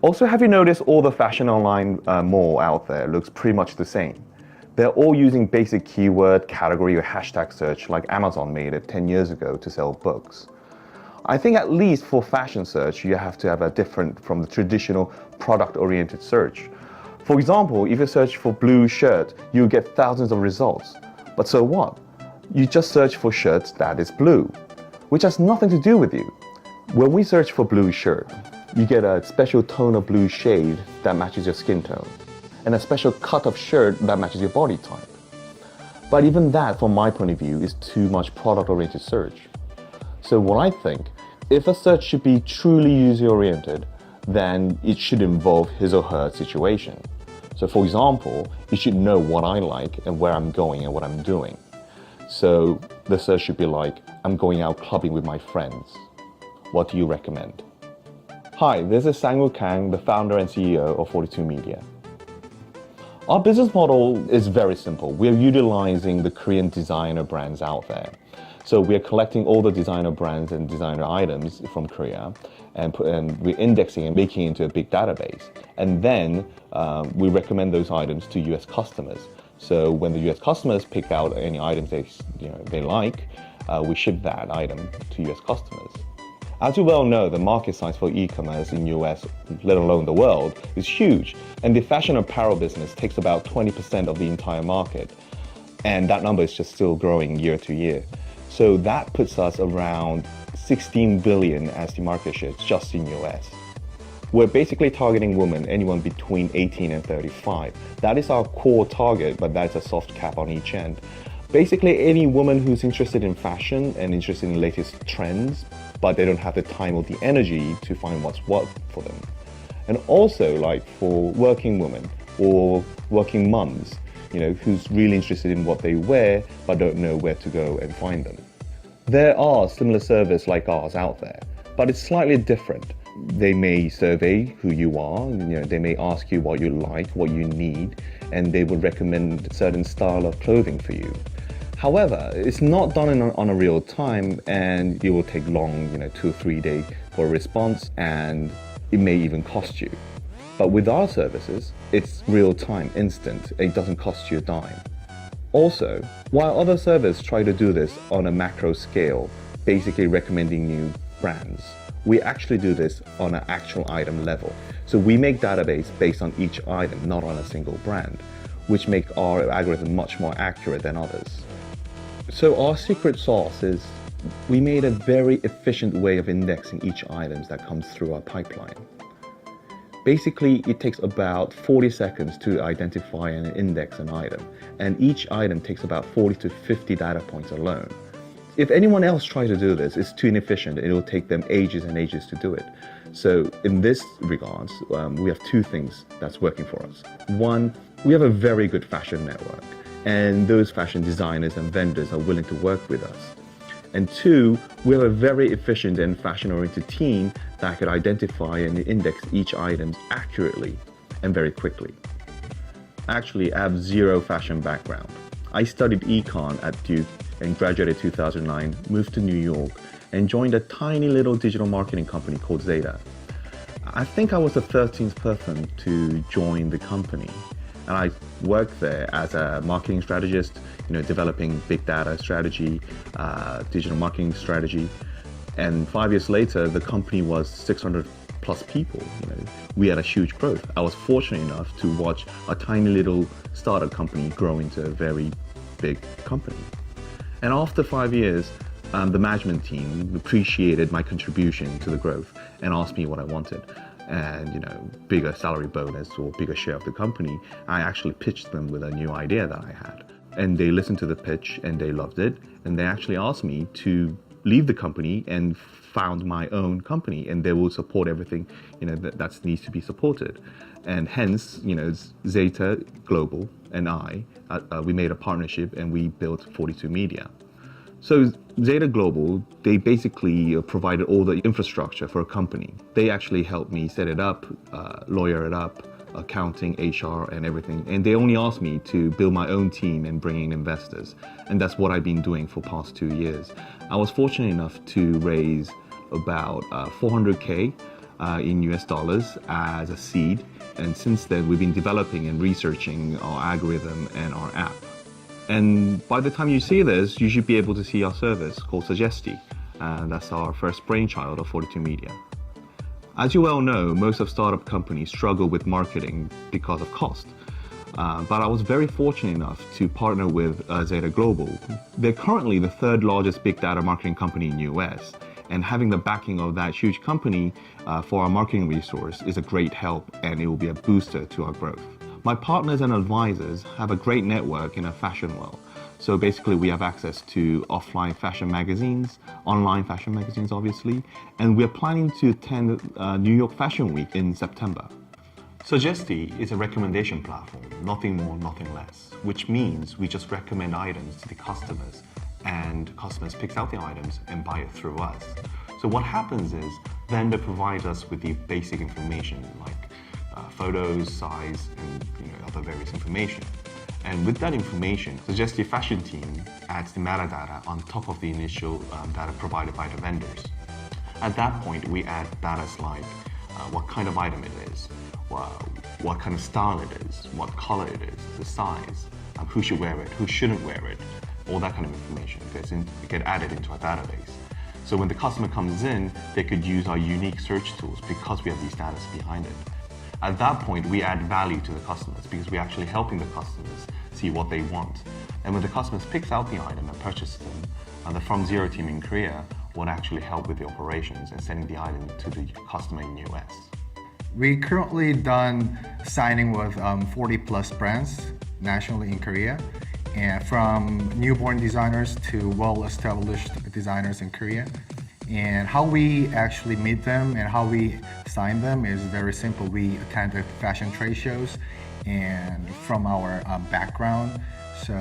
Also, have you noticed all the fashion online mall out there looks pretty much the same? They're all using basic keyword, category, or hashtag search like Amazon made it 10 years ago to sell books. I think at least for fashion search, you have to have a different from the traditional product-oriented search. For example, if you search for blue shirt, you'll get thousands of results. But so what? You just search for shirts that is blue, which has nothing to do with you. When we search for blue shirt, you get a special tone of blue shade that matches your skin tone, and a special cut of shirt that matches your body type. But even that, from my point of view, is too much product-oriented search. So what I think, if a search should be truly user-oriented, then it should involve his or her situation. So for example, it should know what I like and where I'm going and what I'm doing. So the search should be like, I'm going out clubbing with my friends. What do you recommend? Hi, this is Sang-Woo Kang, the founder and CEO of 42Media. Our business model is very simple. We're utilizing the Korean designer brands out there. So we're collecting all the designer brands and designer items from Korea, and we're indexing and making it into a big database. And then we recommend those items to US customers. So when the US customers pick out any items they like, we ship that item to US customers. As you well know, the market size for e-commerce in US, let alone the world, is huge. And the fashion apparel business takes about 20% of the entire market. And that number is just still growing year to year. So that puts us around 16 billion as the market share just in US. We're basically targeting women, anyone between 18 and 35. That is our core target, but that's a soft cap on each end. Basically, any woman who's interested in fashion and interested in the latest trends, but they don't have the time or the energy to find what's what for them. And also, like for working women or working mums, who's really interested in what they wear, but don't know where to go and find them. There are similar services like ours out there, but it's slightly different. They may survey who you are, they may ask you what you like, what you need, and they would recommend a certain style of clothing for you. However, it's not done on a real time, and it will take long, 2 or 3 days for a response, and it may even cost you. But with our services, it's real time, instant. It doesn't cost you a dime. Also, while other services try to do this on a macro scale, basically recommending new brands, we actually do this on an actual item level. So we make database based on each item, not on a single brand, which make our algorithm much more accurate than others. So our secret sauce is we made a very efficient way of indexing each item that comes through our pipeline. Basically, it takes about 40 seconds to identify and index an item, and each item takes about 40 to 50 data points alone. If anyone else tries to do this, it's too inefficient. It will take them ages and ages to do it. So in this regards, we have two things that's working for us. One, we have a very good fashion network, and those fashion designers and vendors are willing to work with us. And two, we have a very efficient and fashion-oriented team that could identify and index each item accurately and very quickly. Actually, I have zero fashion background. I studied econ at Duke and graduated 2009, moved to New York, and joined a tiny little digital marketing company called Zeta. I think I was the 13th person to join the company. And I worked there as a marketing strategist, developing big data strategy, digital marketing strategy. And 5 years later, the company was 600 plus people. We had a huge growth. I was fortunate enough to watch a tiny little startup company grow into a very big company. And after 5 years, the management team appreciated my contribution to the growth and asked me what I wanted. And bigger salary bonus or bigger share of the company. I actually pitched them with a new idea that I had. And they listened to the pitch and they loved it. And they actually asked me to leave the company and found my own company, and they will support everything that needs to be supported. And hence, Zeta Global and we made a partnership and we built 42Media. So Zeta Global, they basically provided all the infrastructure for a company. They actually helped me set it up, lawyer it up, accounting, HR, and everything. And they only asked me to build my own team and bring in investors. And that's what I've been doing for the past 2 years. I was fortunate enough to raise about 400K in US dollars as a seed. And since then, we've been developing and researching our algorithm and our app. And by the time you see this, you should be able to see our service called Suggesty. That's our first brainchild of 42Media. As you well know, most of startup companies struggle with marketing because of cost. But I was very fortunate enough to partner with Zeta Global. They're currently the third largest big data marketing company in the US. And having the backing of that huge company for our marketing resource is a great help, and it will be a booster to our growth. My partners and advisors have a great network in a fashion world. So basically we have access to offline fashion magazines, online fashion magazines obviously, and we're planning to attend New York Fashion Week in September. Suggesty is a recommendation platform, nothing more, nothing less, which means we just recommend items to the customers, and customers pick out the items and buy it through us. So what happens is vendor provides us with the basic information like photos, size, and other various information. And with that information, Suggesty fashion team adds the metadata on top of the initial data provided by the vendors. At that point, we add data like what kind of item it is, what kind of style it is, what color it is, the size, who should wear it, who shouldn't wear it. All that kind of information gets added into our database. So when the customer comes in, they could use our unique search tools because we have these data behind it. At that point, we add value to the customers because we're actually helping the customers see what they want. And when the customers picks out the item and purchases them, the From Zero team in Korea will actually help with the operations and sending the item to the customer in the US. We currently done signing with 40 plus brands nationally in Korea, and from newborn designers to well-established designers in Korea. And how we actually meet them and how we sign them is very simple. We attend the fashion trade shows, and from our background, so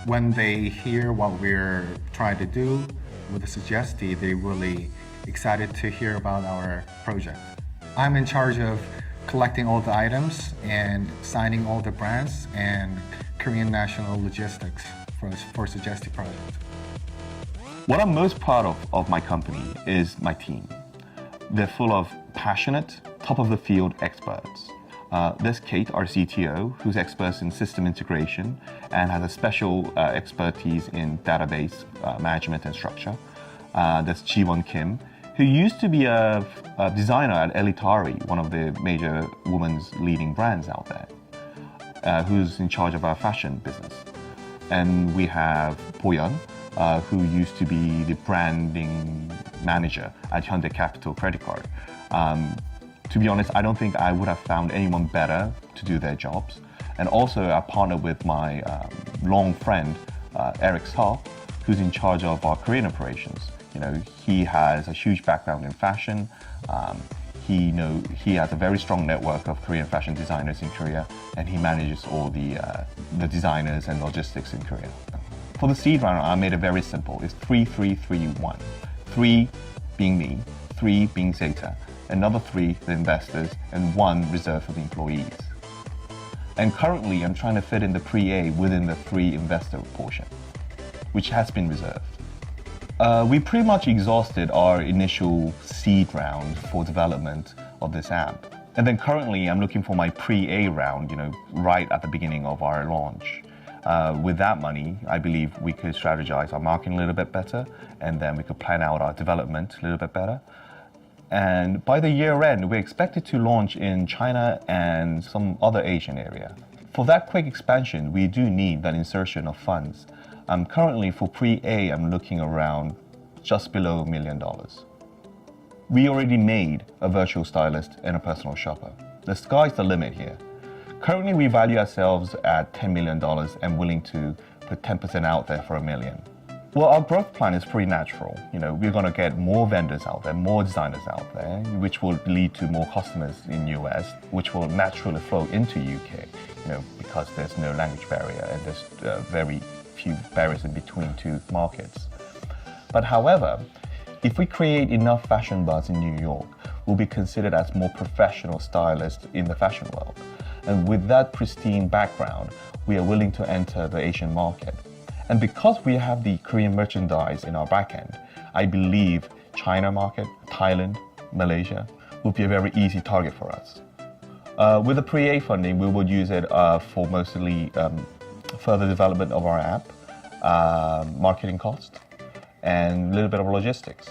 when they hear what we're trying to do with the Suggesty, they're really excited to hear about our project. I'm in charge of collecting all the items and signing all the brands and Korean national logistics for Suggesty project. What I'm most proud of my company is my team. They're full of passionate, top-of-the-field experts. There's Kate, our CTO, who's expert in system integration and has a special expertise in database management and structure. There's Jiwon Kim, who used to be a designer at Elitari, one of the major women's leading brands out there, who's in charge of our fashion business. And we have Boyeon, who used to be the branding manager at Hyundai Capital Credit Card. To be honest, I don't think I would have found anyone better to do their jobs. And also I partnered with my long friend, Eric Seo, who's in charge of our Korean operations. He has a huge background in fashion. He has a very strong network of Korean fashion designers in Korea, and he manages all the designers and logistics in Korea. For the seed round, I made it very simple. It's 3-3-3-1. 3 being me, 3 being Zeta, another 3 the investors, and 1 reserved for the employees. And currently, I'm trying to fit in the pre-A within the 3 investor portion, which has been reserved. We pretty much exhausted our initial seed round for development of this app. And then currently, I'm looking for my pre-A round, right at the beginning of our launch. With that money, I believe we could strategize our marketing a little bit better, and then we could plan out our development a little bit better. And by the year end, we're expected to launch in China and some other Asian area. For that quick expansion, we do need that insertion of funds. Currently for pre-A, I'm looking around just below $1 million. We already made a virtual stylist and a personal shopper. The sky's the limit here. Currently, we value ourselves at $10 million and willing to put 10% out there for $1 million. Well, our growth plan is pretty natural. We're going to get more vendors out there, more designers out there, which will lead to more customers in US, which will naturally flow into UK, because there's no language barrier and there's very few barriers in between two markets. But however, if we create enough fashion buzz in New York, we'll be considered as more professional stylists in the fashion world. And with that pristine background, we are willing to enter the Asian market. And because we have the Korean merchandise in our backend, I believe China market, Thailand, Malaysia would be a very easy target for us. With the pre-A funding, we would use it for mostly further development of our app, marketing cost, and a little bit of logistics.